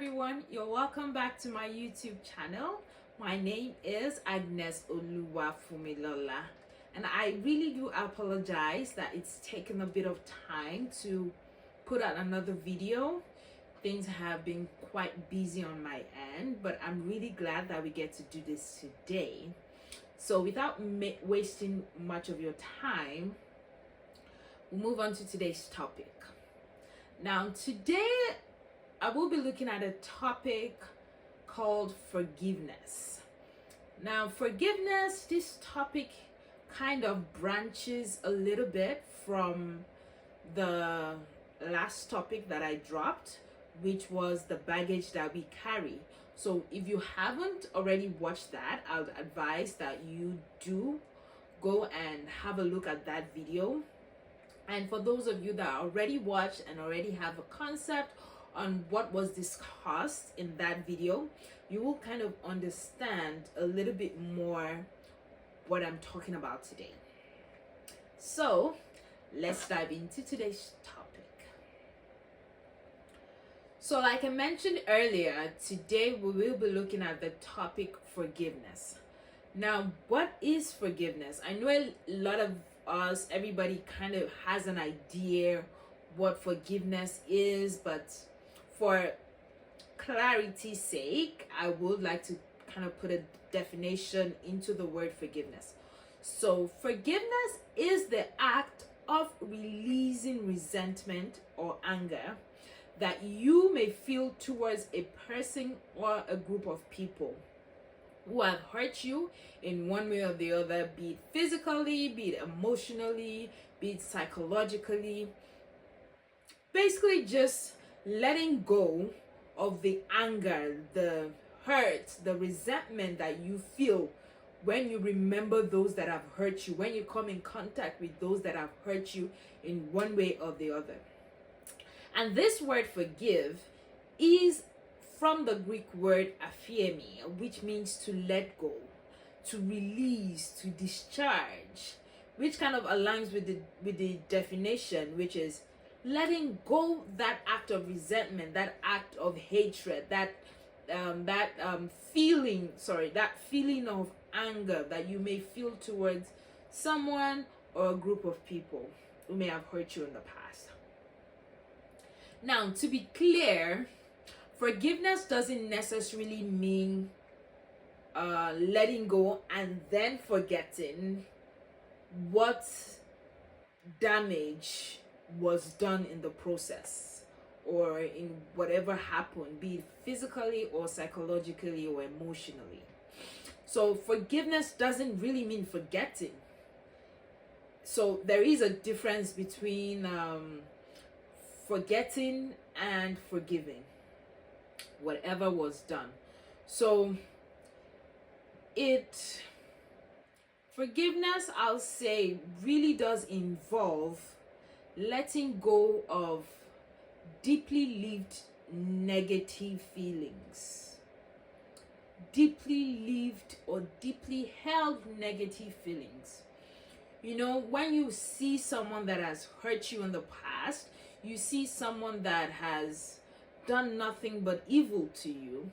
everyone, you're welcome back to my YouTube channel. My name is Agnes Oluwafumilola, and I really do apologize that it's taken a bit of time to put out another video. Things have been quite busy on my end, but I'm really glad that we get to do this today. So without wasting much of your time, we'll move on to today's topic. Now today I will be looking at a topic called forgiveness. Now forgiveness, this topic kind of branches a little bit from the last topic that I dropped, which was the baggage that we carry. So if you haven't already watched that, I would advise that you do go and have a look at that video. And for those of you that already watched and already have a concept on what was discussed in that video, you will kind of understand a little bit more what I'm talking about today. So let's dive into today's topic. So like I mentioned earlier, today we will be looking at the topic forgiveness. Now, what is forgiveness? I know a lot of us, everybody kind of has an idea what forgiveness is, but for clarity's sake, I would like to kind of put a definition into the word forgiveness. So forgiveness is the act of releasing resentment or anger that you may feel towards a person or a group of people who have hurt you in one way or the other, be it physically, be it emotionally, be it psychologically. Basically just letting go of the anger, the hurt, the resentment that you feel when you remember those that have hurt you, when you come in contact with those that have hurt you in one way or the other. And this word forgive is from the Greek word aphiemi, which means to let go, to release, to discharge, which kind of aligns with the definition, which is letting go that act of resentment, that act of hatred, that feeling of anger that you may feel towards someone or a group of people who may have hurt you in the past. Now, to be clear, forgiveness doesn't necessarily mean letting go and then forgetting what damage was done in the process or in whatever happened, be it physically or psychologically or emotionally. So forgiveness doesn't really mean forgetting. So there is a difference between forgetting and forgiving whatever was done. So forgiveness, I'll say, really does involve letting go of deeply lived negative feelings, deeply lived or deeply held negative feelings. You know, when you see someone that has hurt you in the past, you see someone that has done nothing but evil to you,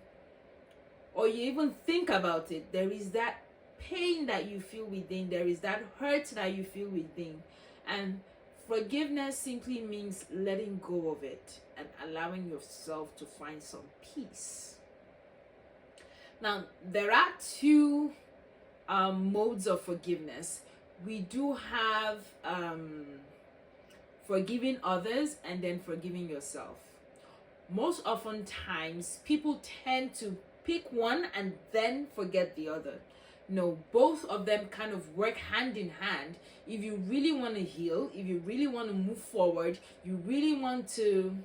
or you even think about it, there is that pain that you feel within, there is that hurt that you feel within. And forgiveness simply means letting go of it and allowing yourself to find some peace. Now, there are two modes of forgiveness. We do have forgiving others and then forgiving yourself. Most often times, people tend to pick one and then forget the other. No, both of them kind of work hand in hand. If you really want to heal, if you really want to move forward, you really want to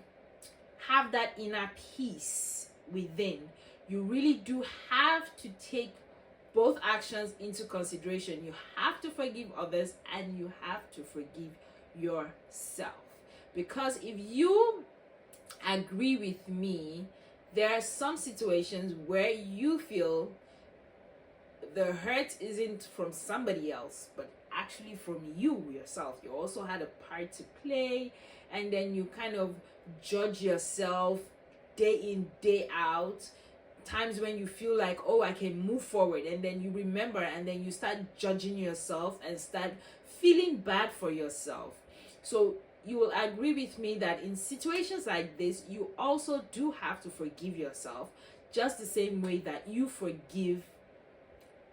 have that inner peace within, you really do have to take both actions into consideration. You have to forgive others and you have to forgive yourself. Because if you agree with me, there are some situations where you feel the hurt isn't from somebody else, but actually from you yourself. You also had a part to play, and then you kind of judge yourself day in, day out, times when you feel like, oh, I can move forward, and then you remember, and then you start judging yourself and start feeling bad for yourself. So you will agree with me that in situations like this, you also do have to forgive yourself, just the same way that you forgive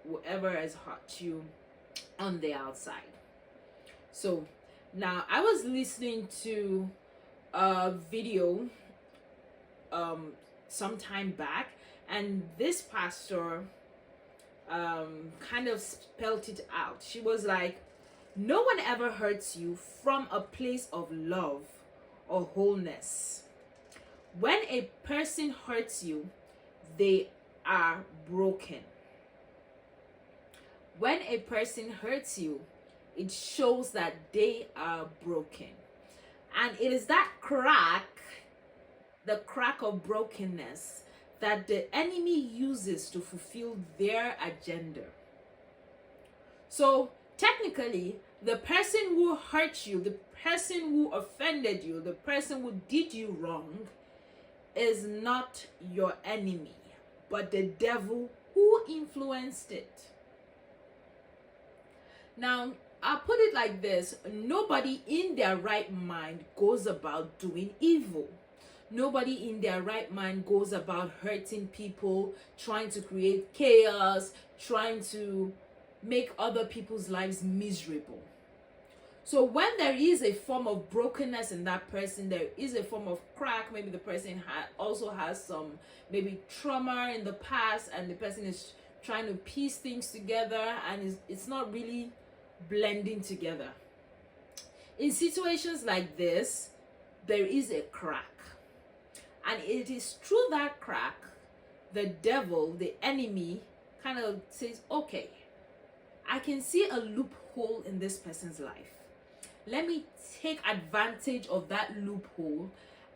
whoever has hurt you on the outside. So now, I was listening to a video some time back, and this pastor kind of spelled it out. She was like, no one ever hurts you from a place of love or wholeness. When a person hurts you, they are broken. When a person hurts you, it shows that they are broken. And it is that crack, the crack of brokenness, that the enemy uses to fulfill their agenda. So technically, the person who hurt you, the person who offended you, the person who did you wrong is not your enemy, but the devil who influenced it. Now, I'll put it like this: nobody in their right mind goes about doing evil. Nobody in their right mind goes about hurting people, trying to create chaos, trying to make other people's lives miserable. So when there is a form of brokenness in that person, there is a form of crack. Maybe the person also has some maybe trauma in the past, and the person is trying to piece things together, and it's not really blending together. In situations like this, there is a crack, and it is through that crack the devil, the enemy, kind of says, okay, I can see a loophole in this person's life. Let me take advantage of that loophole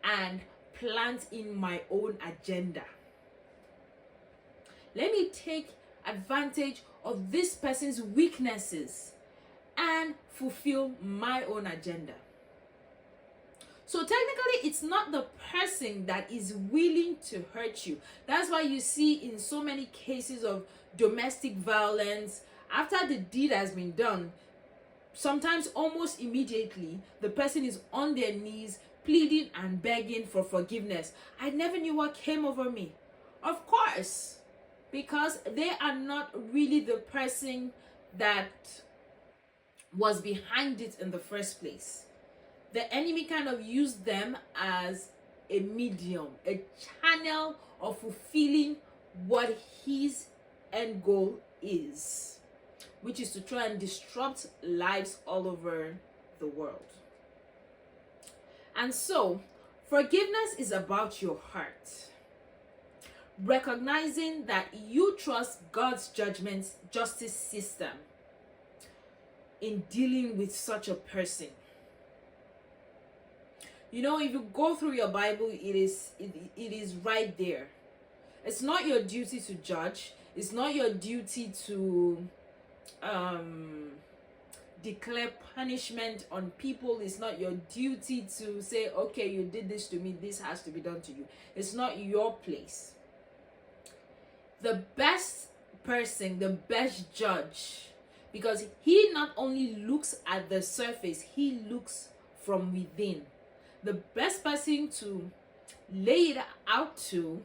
and plant in my own agenda. Let me take advantage of this person's weaknesses and fulfill my own agenda. So technically, it's not the person that is willing to hurt you. That's why you see in so many cases of domestic violence, after the deed has been done, sometimes almost immediately, the person is on their knees pleading and begging for forgiveness. I never knew what came over me. Of course, because they are not really the person that was behind it in the first place. The enemy kind of used them as a medium, a channel of fulfilling what his end goal is, which is to try and disrupt lives all over the world. And so, forgiveness is about your heart. Recognizing that you trust God's justice system in dealing with such a person. You know, if you go through your Bible, it is right there. It's not your duty to judge. It's not your duty to declare punishment on people. It's not your duty to say, okay, you did this to me, this has to be done to you. It's not your place. The best person, the best judge, because he not only looks at the surface, he looks from within. The best person to lay it out to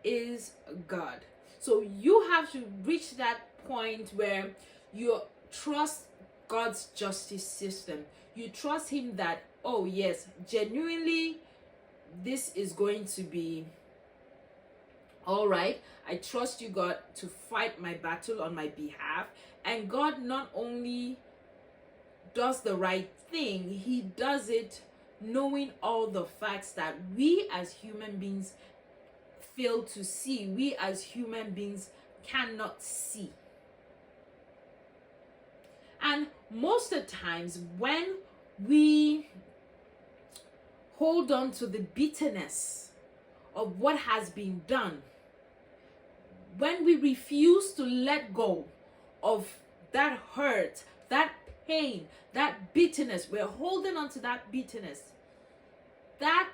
is God. So you have to reach that point where you trust God's justice system. You trust him that, oh yes, genuinely, this is going to be all right. I trust you, God, to fight my battle on my behalf. And God not only does the right thing, he does it knowing all the facts that we as human beings fail to see, we as human beings cannot see. And most of the times when we hold on to the bitterness of what has been done, when we refuse to let go of that hurt, that pain, that bitterness, we're holding on to that bitterness, that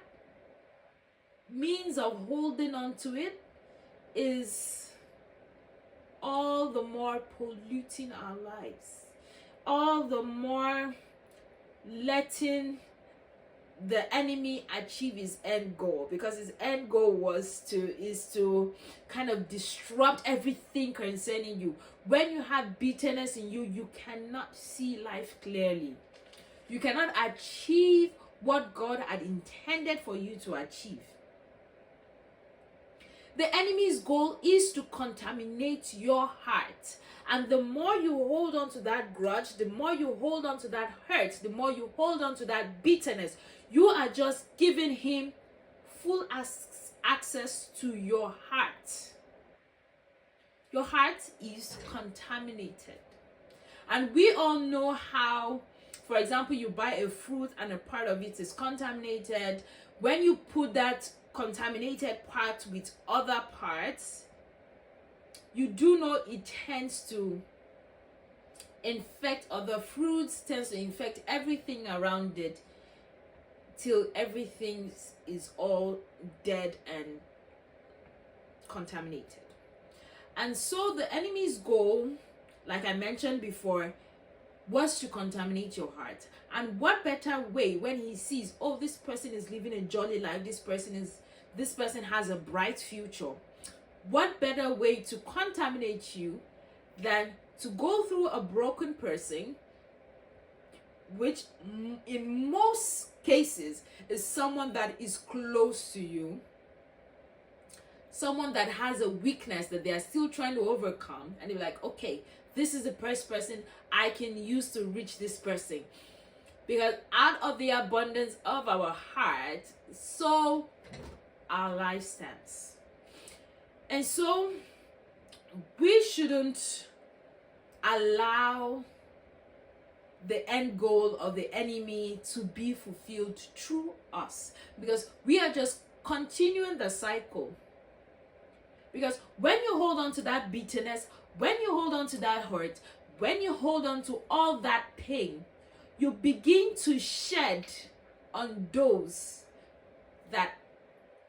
means of holding on to it is all the more polluting our lives, all the more letting the enemy achieve his end goal, because his end goal is to kind of disrupt everything concerning you. When you have bitterness in you, you cannot see life clearly. You cannot achieve what God had intended for you to achieve. The enemy's goal is to contaminate your heart. And the more you hold on to that grudge, the more you hold on to that hurt, the more you hold on to that bitterness, you are just giving him full access to your heart. Your heart is contaminated. And we all know how, for example, you buy a fruit and a part of it is contaminated. When you put that contaminated part with other parts, you do know it tends to infect other fruits, tends to infect everything around it, till everything is all dead and contaminated. And so the enemy's goal, like I mentioned before, was to contaminate your heart. And what better way, when he sees, oh, this person is living a jolly life, this person has a bright future, what better way to contaminate you than to go through a broken person, which in most cases is someone that is close to you, someone that has a weakness that they are still trying to overcome, and they're like, okay, this is the first person I can use to reach this person. Because out of the abundance of our heart, so our life stands. And so we shouldn't allow the end goal of the enemy to be fulfilled through us, because we are just continuing the cycle. Because when you hold on to that bitterness, when you hold on to that hurt, when you hold on to all that pain, you begin to shed on those that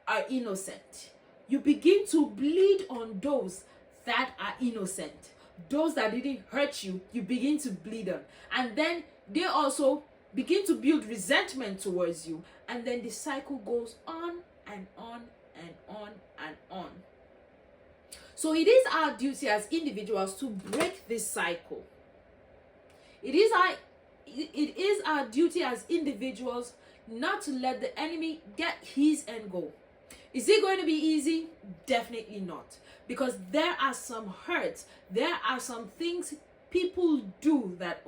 are innocent. You begin to bleed on those that are innocent. Those that didn't hurt you, you begin to bleed on. And then they also begin to build resentment towards you. And then the cycle goes on and on and on and on. So it is our duty as individuals to break this cycle. It is our duty as individuals not to let the enemy get his end goal. Is it going to be easy? Definitely not. Because there are some hurts, there are some things people do that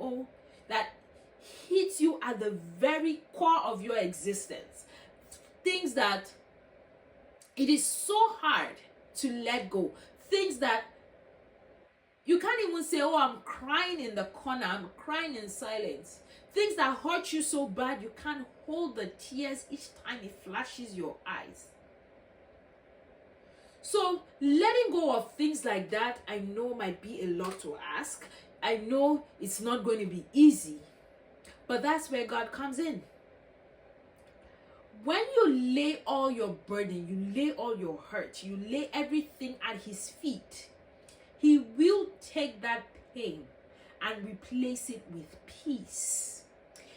hits you at the very core of your existence. Things that it is so hard to let go. Things that you can't even say, oh, I'm crying in the corner, I'm crying in silence. Things that hurt you so bad you can't hold the tears each time it flashes your eyes. So letting go of things like that, I know might be a lot to ask. I know it's not going to be easy. But that's where God comes in. When you lay all your burden, you lay all your hurt, you lay everything at his feet, he will take that pain and replace it with peace.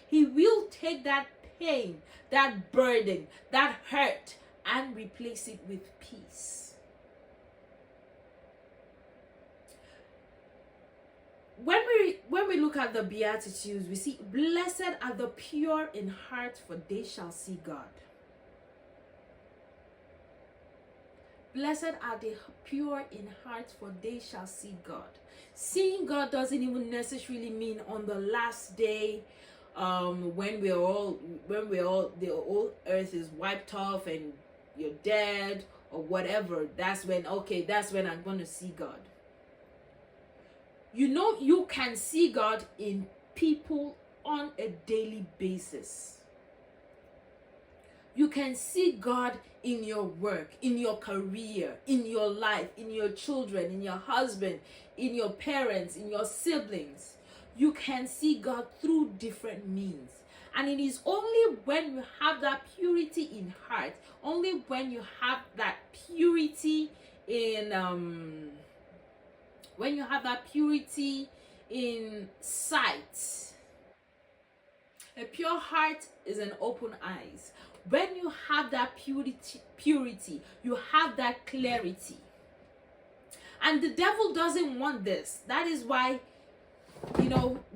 He will take that pain, that burden, that hurt, and replace it with peace. When we look at the Beatitudes, we see, blessed are the pure in heart, for they shall see God. Blessed are the pure in heart, for they shall see God. Seeing God doesn't even necessarily mean on the last day, when the whole earth is wiped off and you're dead or whatever. That's when I'm going to see God. You know, you can see God in people on a daily basis. You can see God in your work, in your career, in your life, in your children, in your husband, in your parents, in your siblings. You can see God through different means. And it is only when you have that purity in heart, only when you have that purity in sight. A pure heart is an open eyes. When you have that purity, you have that clarity. And the devil doesn't want this. That is why,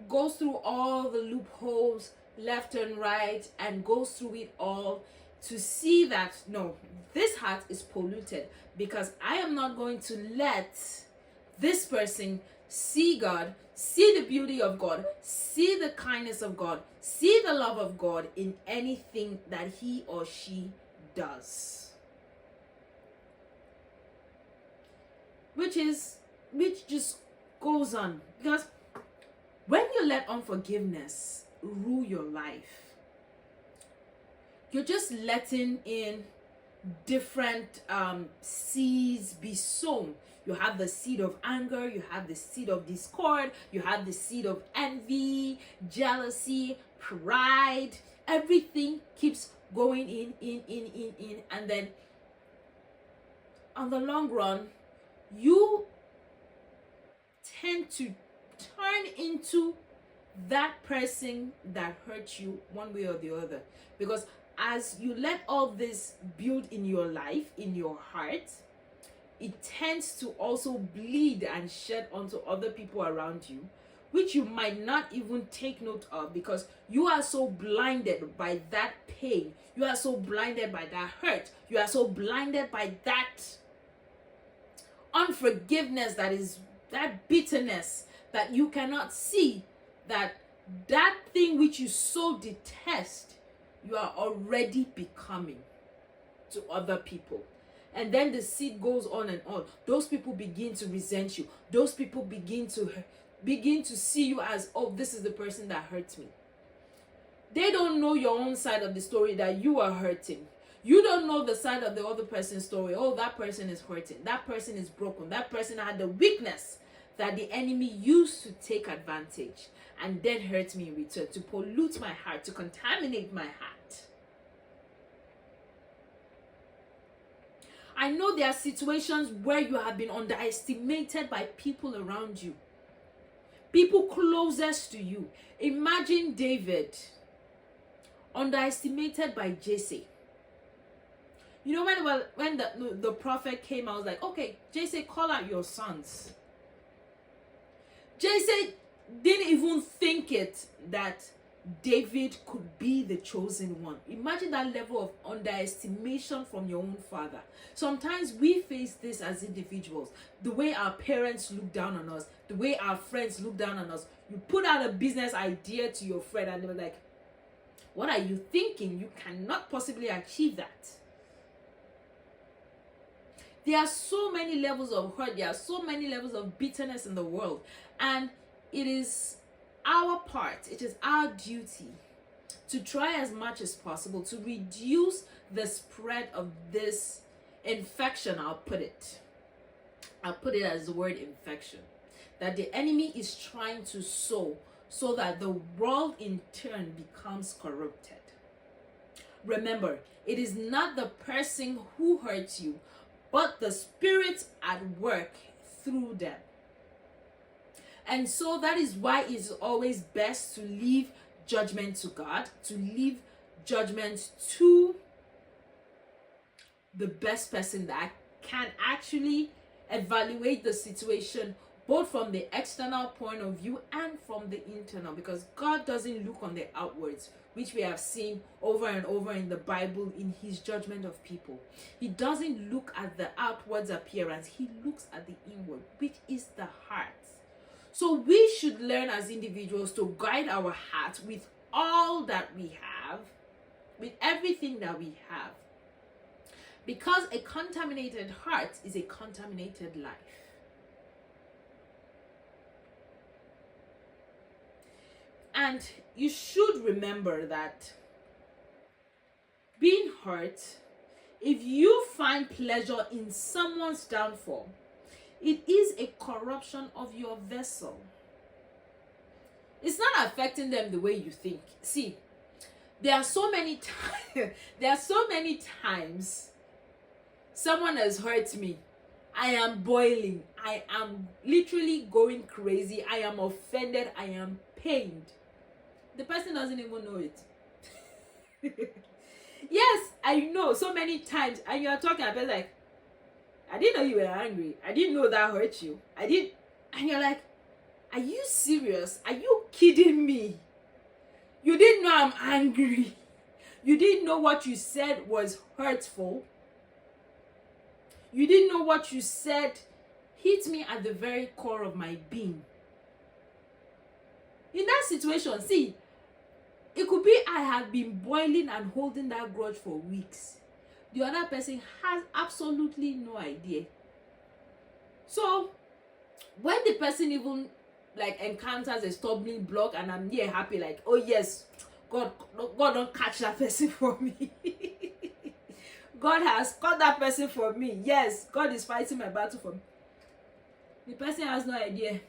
goes through all the loopholes left and right, and goes through it all to see that, no, this heart is polluted, because I am not going to let this person see God, see the beauty of God, see the kindness of God, see the love of God in anything that he or she does. Which just goes on, because when you let unforgiveness rule your life, you're just letting in different seeds be sown. You have the seed of anger, you have the seed of discord, you have the seed of envy, jealousy, pride. Everything keeps going in, and then on the long run, you tend to turn into that person that hurt you one way or the other. Because as you let all this build in your life, in your heart, it tends to also bleed and shed onto other people around you, which you might not even take note of, because you are so blinded by that pain, you are so blinded by that hurt, you are so blinded by that unforgiveness, that bitterness, that you cannot see that thing which you so detest, you are already becoming to other people. And then the seed goes on and on. Those people begin to resent you. Those people begin to see you as, oh, this is the person that hurts me. They don't know your own side of the story, that you are hurting. You don't know the side of the other person's story. Oh, that person is hurting. That person is broken. That person had the weakness that the enemy used to take advantage and then hurt me in return, to pollute my heart, to contaminate my heart. I know there are situations where you have been underestimated by people around you, people closest to you. Imagine David, underestimated by Jesse. When the prophet came, I was like, okay, Jesse, call out your sons. Jesse didn't even think it that David could be the chosen one. Imagine that level of underestimation from your own father. Sometimes we face this as individuals. The way our parents look down on us, the way our friends look down on us. You put out a business idea to your friend and they're like, what are you thinking? You cannot possibly achieve that. There are so many levels of hurt. There are so many levels of bitterness in the world. And it is our part, it is our duty to try as much as possible to reduce the spread of this infection. I'll put it as the word infection, that the enemy is trying to sow, so that the world in turn becomes corrupted. Remember, it is not the person who hurts you, but the spirit at work through them. And so that is why it's always best to leave judgment to God, to leave judgment to the best person that can actually evaluate the situation, both from the external point of view and from the internal, because God doesn't look on the outwards, which we have seen over and over in the Bible in his judgment of people. He doesn't look at the outwards appearance, he looks at the inward, which is the heart. So we should learn as individuals to guide our heart with all that we have, with everything that we have. Because a contaminated heart is a contaminated life. And you should remember that being hurt, if you find pleasure in someone's downfall, it is a corruption of your vessel. It's not affecting them the way you think. See, There are so many times there are so many times someone has hurt me. I am boiling. I am literally going crazy. I am offended. I am pained. The person doesn't even know it. Yes, I know so many times, and you are talking about like, I didn't know you were angry. I didn't know that hurt you. I didn't, and you're like, are you serious? Are you kidding me? You didn't know I'm angry. You didn't know what you said was hurtful. You didn't know what you said hit me at the very core of my being. In that situation, see, it could be I have been boiling and holding that grudge for weeks. The other person has absolutely no idea. So, when the person even like encounters a stumbling block and I'm here happy like, oh yes, God don't catch that person for me. God has caught that person for me. Yes, God is fighting my battle for me. The person has no idea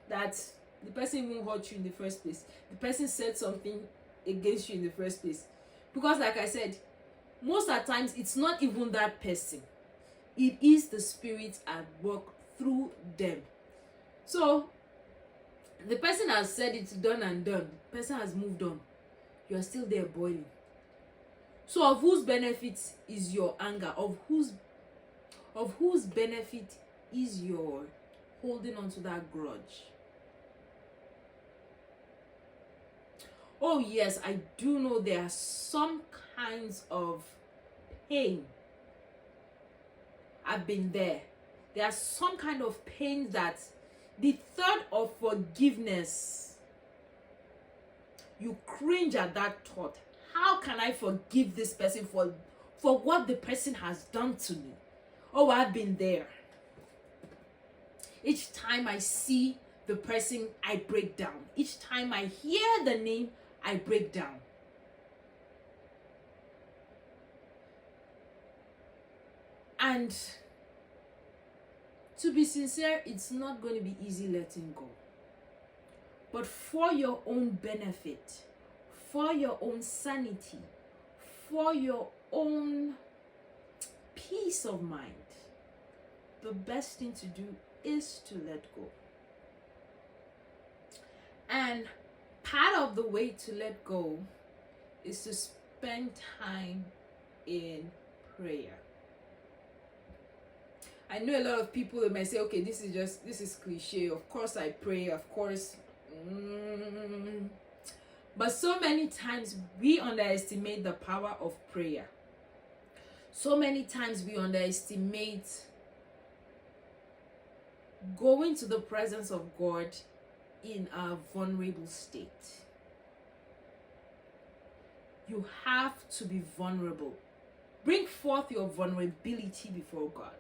that the person even hurt you in the first place. The person said something against you in the first place. Because like I said, most of the times it's not even that person. It is the spirit at work through them. So the person has said it's done and done. The person has moved on. You are still there boiling. So of whose benefit is your anger? Of whose benefit is your holding on to that grudge? Oh yes, I do know there are some kinds of pain. I've been there. There are some kind of pain that the thought of forgiveness, you cringe at that thought. How can I forgive this person for what the person has done to me? Oh, I've been there. Each time I see the person, I break down. Each time I hear the name, I break down. And to be sincere, it's not going to be easy letting go. But for your own benefit, for your own sanity, for your own peace of mind, the best thing to do is to let go. And part of the way to let go is to spend time in prayer. I know a lot of people may say, okay, this is cliche. Of course I pray, of course. But so many times we underestimate the power of prayer. So many times we underestimate going to the presence of God in a vulnerable state. You have to be vulnerable. Bring forth your vulnerability before God.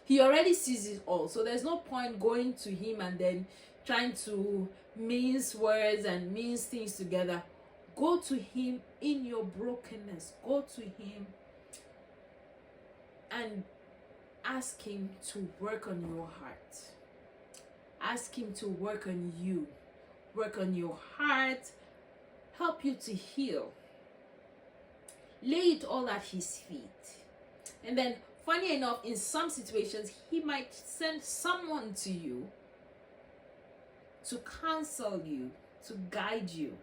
He already sees it all, so there's no point going to him and then trying to mince words and mince things together. Go to him in your brokenness. Go to him and ask him to work on your heart. Ask him to work on you. Work on your heart. Help you to heal. Lay it all at his feet. And then, funny enough, in some situations, he might send someone to you to counsel you, to guide you.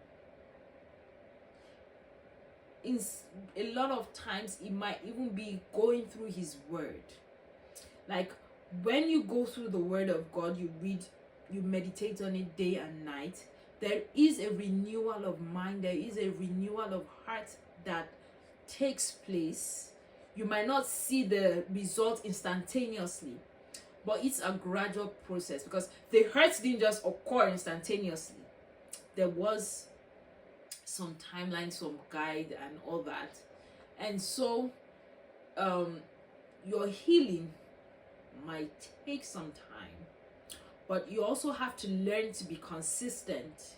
In a lot of times, it might even be going through his word. Like, when you go through the word of God, you read, you meditate on it day and night, there is a renewal of mind, there is a renewal of heart that takes place. You might not see the result instantaneously, but it's a gradual process, because the hurt didn't just occur instantaneously. There was some timeline, some guide and all that. And so your healing might take some time, but you also have to learn to be consistent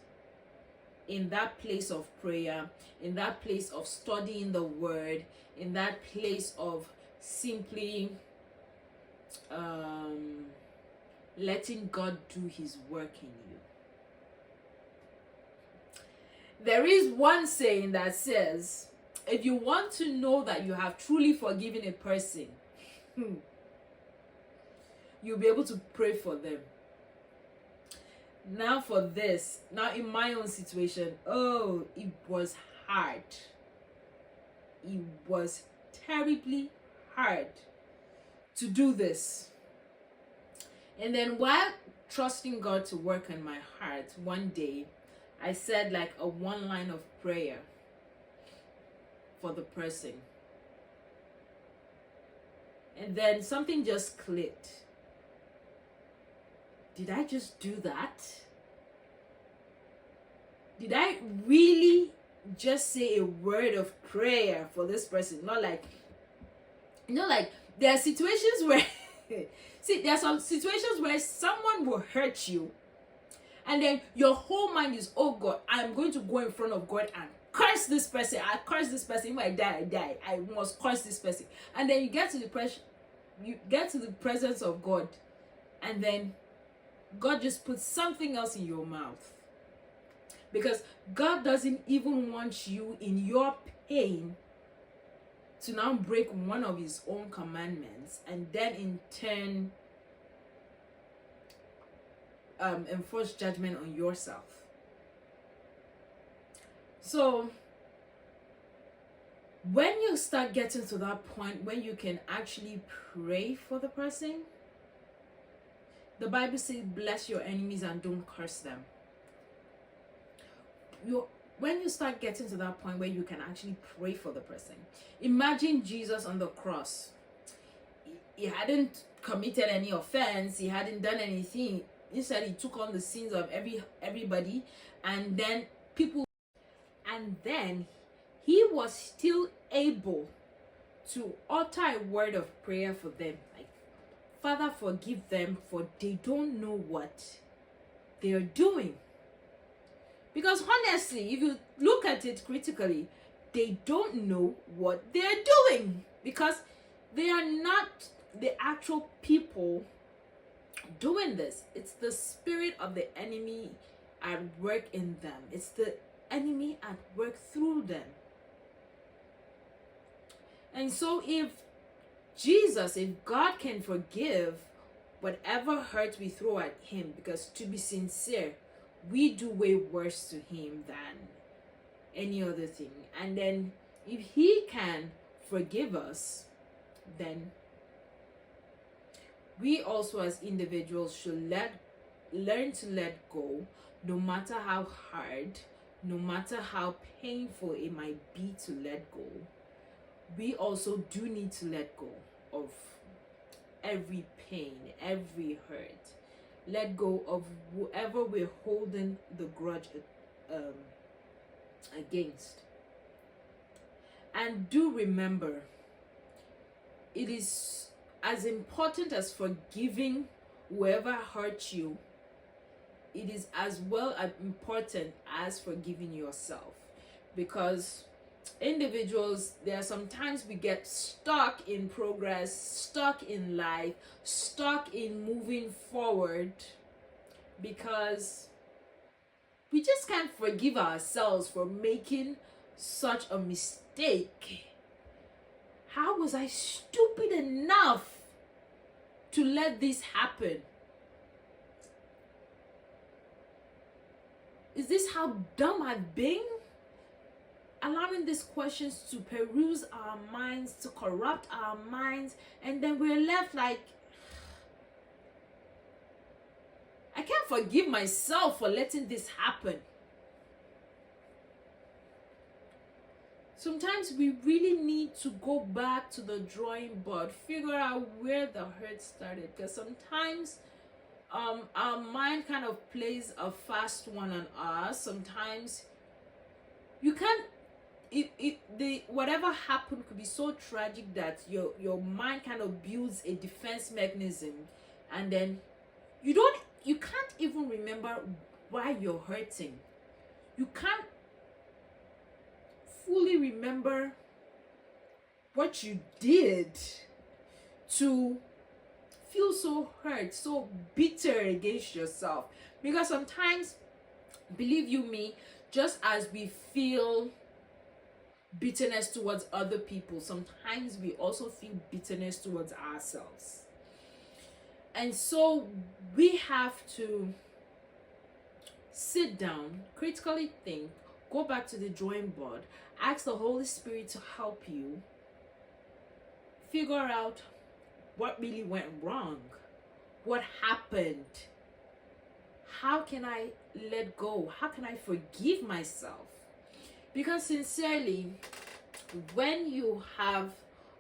in that place of prayer, in that place of studying the word, in that place of simply letting God do his work in you. There is one saying that says, if you want to know that you have truly forgiven a person, you'll be able to pray for them. Now for this, now in my own situation, oh, it was hard. It was terribly hard to do this. And then while trusting God to work on my heart, one day I said like a one line of prayer for the person. And then something just clicked. Did I just do that? Did I really just say a word of prayer for this person? Not like, like there are situations where, see, there are some situations where someone will hurt you, and then your whole mind is, oh God, I'm going to go in front of God and curse this person. I curse this person. If I die, I die. I must curse this person. And then you get to the presence of God, and then God just puts something else in your mouth. Because God doesn't even want you in your pain to now break one of his own commandments and then in turn enforce judgment on yourself. So when you start getting to that point when you can actually pray for the person, the Bible says, bless your enemies and don't curse them. When you start getting to that point where you can actually pray for the person, imagine Jesus on the cross. He hadn't committed any offense. He hadn't done anything. Instead, he took on the sins of everybody, and then he was still able to utter a word of prayer for them, like, Father, forgive them, for they don't know what they are doing. Because honestly, if you look at it critically, they don't know what they're doing, because they are not the actual people doing this. It's the spirit of the enemy at work in them. It's the enemy at work through them. And so if God can forgive whatever hurt we throw at him, because to be sincere, we do way worse to him than any other thing. And then if he can forgive us, then we also as individuals should learn to let go, no matter how hard, no matter how painful it might be to let go. We also do need to let go of every pain, every hurt. Let go of whoever we're holding the grudge against. And do remember, it is as important as forgiving whoever hurt you, it is as well as important as forgiving yourself. Because individuals, there are sometimes we get stuck in progress, stuck in life, stuck in moving forward, because we just can't forgive ourselves for making such a mistake. How was I stupid enough to let this happen? Is this how dumb I've been? Allowing these questions to peruse our minds, to corrupt our minds, and then we're left like, I can't forgive myself for letting this happen. Sometimes we really need to go back to the drawing board, figure out where the hurt started, because sometimes our mind kind of plays a fast one on us. Sometimes you can't, whatever happened could be so tragic that your mind kind of builds a defense mechanism, and then you can't even remember why you're hurting. You can't fully remember what you did to feel so hurt, so bitter against yourself. Because sometimes, believe you me, just as we feel bitterness towards other people, sometimes we also feel bitterness towards ourselves. And so we have to sit down, critically think, go back to the drawing board, ask the Holy Spirit to help you figure out what really went wrong, what happened, how can I let go, how can I forgive myself? Because sincerely, when you have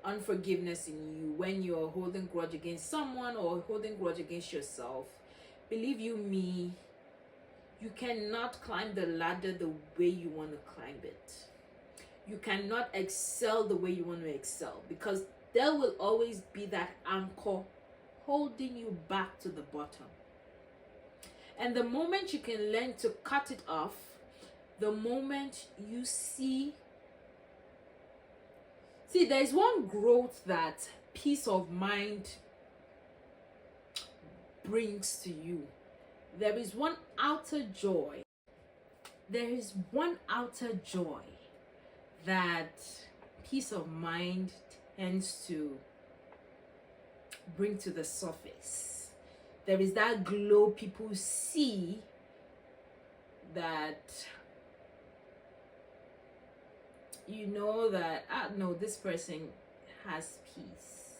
unforgiveness in you, when you're holding grudge against someone or holding grudge against yourself, believe you me, you cannot climb the ladder the way you want to climb it. You cannot excel the way you want to excel, because there will always be that anchor holding you back to the bottom. And the moment you can learn to cut it off, the moment you see, there's one growth that peace of mind brings to you. There is one outer joy. There is one outer joy that peace of mind tends to bring to the surface. There is that glow people see that you know that, no, this person has peace.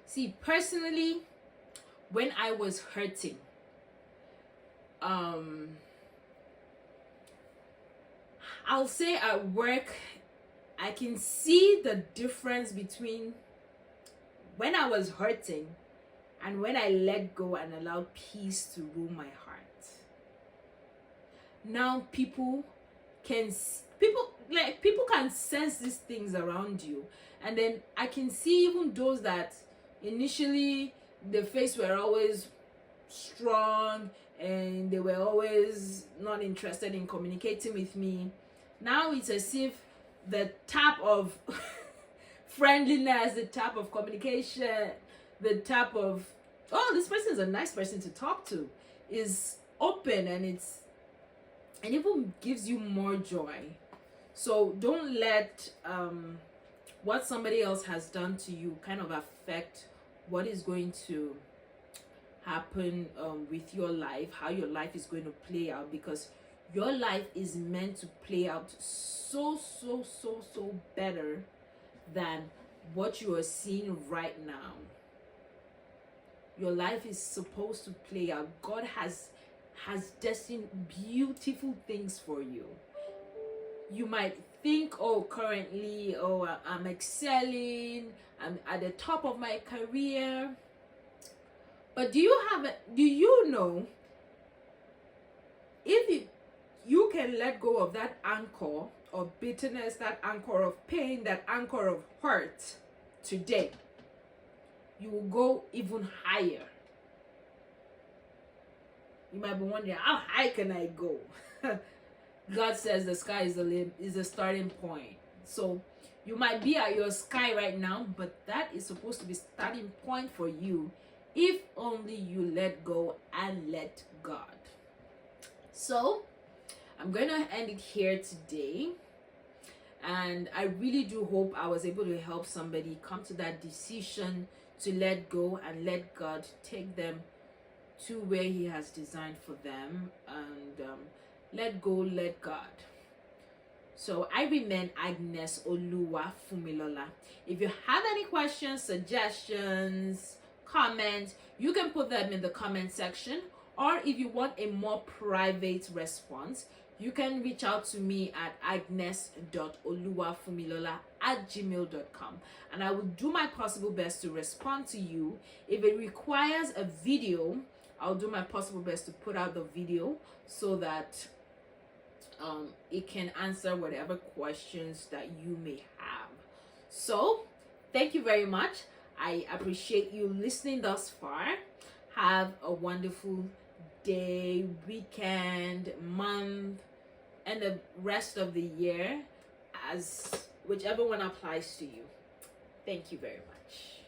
See, personally, when I was hurting, I'll say at work, I can see the difference between when I was hurting and when I let go and allowed peace to rule my heart. Now people can sense these things around you, and then I can see even those that initially the face were always strong and they were always not interested in communicating with me. Now it's as if the tap of friendliness, the tap of communication, the tap of, oh, this person is a nice person to talk to, is open, and it even gives you more joy. So don't let what somebody else has done to you kind of affect what is going to happen with your life, how your life is going to play out, because your life is meant to play out so better than what you are seeing right now. Your life is supposed to play out. God has destined beautiful things for you. You might think, oh, currently, oh, I'm excelling, I'm at the top of my career. But do you know, if you can let go of that anchor of bitterness, that anchor of pain, that anchor of hurt today, you will go even higher. You might be wondering, how high can I go? God says the sky is the starting point. So you might be at your sky right now, but that is supposed to be starting point for you if only you let go and let God. So I'm going to end it here today. And I really do hope I was able to help somebody come to that decision to let go and let God take them to where He has designed for them, and let go, let God. So I remain Agnes Oluwa Fumilola. If you have any questions, suggestions, comments, you can put them in the comment section, or if you want a more private response, you can reach out to me at agnes.oluwafumilola@gmail.com, and I will do my possible best to respond to you. If it requires a video, I'll do my possible best to put out the video so that it can answer whatever questions that you may have. So thank you very much. I appreciate you listening thus far. Have a wonderful day, weekend, month, and the rest of the year, as whichever one applies to you. Thank you very much.